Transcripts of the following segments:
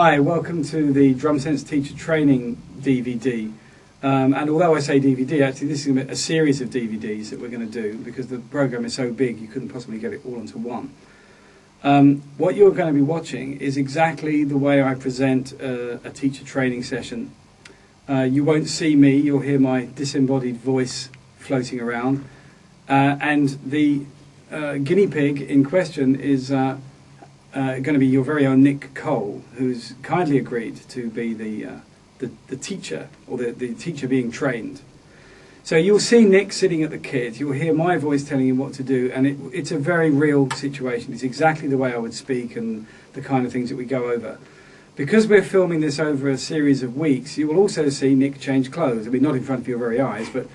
Hi, welcome to the Drumsense Teacher Training DVD. And although I say DVD, actually this is a series of DVDs that we're going to do because the program is so big you couldn't possibly get it all into one. What you're going to be watching is exactly the way I present a teacher training session. You won't see me, you'll hear my disembodied voice floating around. And the guinea pig in question is going to be your very own Nick Cole, who's kindly agreed to be the teacher, or the teacher being trained. So you'll see Nick sitting at the kid, you'll hear my voice telling him what to do, and it's a very real situation. It's exactly the way I would speak and the kind of things that we go over. Because we're filming this over a series of weeks, you will also see Nick change clothes. I mean, not in front of your very eyes, but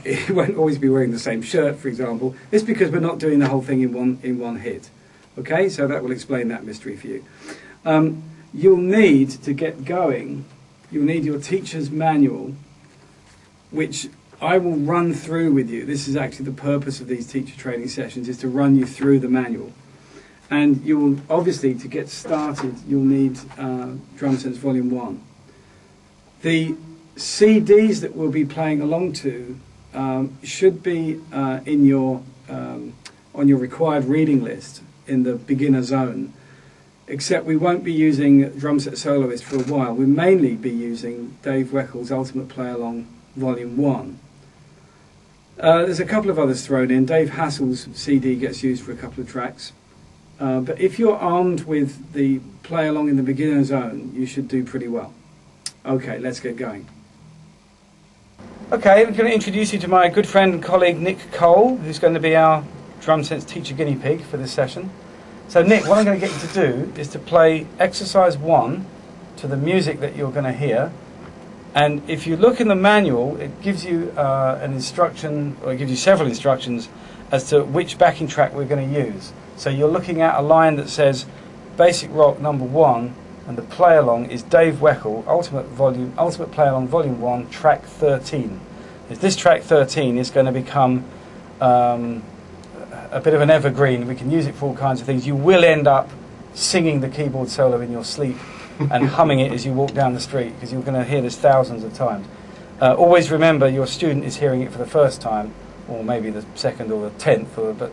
he won't always be wearing the same shirt, for example. It's because we're not doing the whole thing in one hit. Okay, so that will explain that mystery for you. You'll need to get going. You'll need your teacher's manual, which I will run through with you. This is actually the purpose of these teacher training sessions, is to run you through the manual. And you will, obviously, to get started, you'll need Drumsense Volume 1. The CDs that we'll be playing along to should be in your on your required reading list in the beginner zone, except we won't be using Drumset Soloist for a while. We'll mainly be using Dave Weckle's Ultimate Play Along Volume 1. There's a couple of others thrown in. Dave Hassel's CD gets used for a couple of tracks. But if you're armed with the Play Along in the beginner zone, you should do pretty well. Okay, let's get going. Okay, I'm going to introduce you to my good friend and colleague Nick Cole, who's going to be our Drumsense teacher guinea pig for this session. So Nick, what I'm going to get you to do is to play exercise 1 to the music that you're going to hear. And if you look in the manual, it gives you an instruction, or it gives you several instructions as to which backing track we're going to use. So you're looking at a line that says Basic Rock number 1, and the play along is Dave Weckle, Ultimate Play Along Volume 1, track 13. This track 13 is going to become a bit of an evergreen. We can use it for all kinds of things. You will end up singing the keyboard solo in your sleep and humming it as you walk down the street, because you're going to hear this thousands of times. Always remember your student is hearing it for the first time, or maybe the second or the 10th, but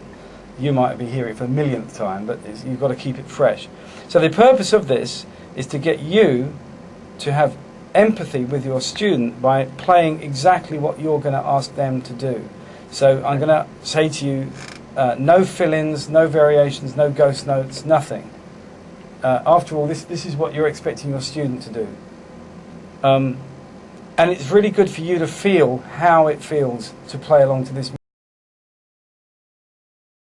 you might be hearing it for the millionth time, but you've got to keep it fresh. So the purpose of this is to get you to have empathy with your student by playing exactly what you're going to ask them to do. So I'm going to say to you, no fill-ins, no variations, no ghost notes, nothing. After all, this is what you're expecting your student to do. And it's really good for you to feel how it feels to play along to this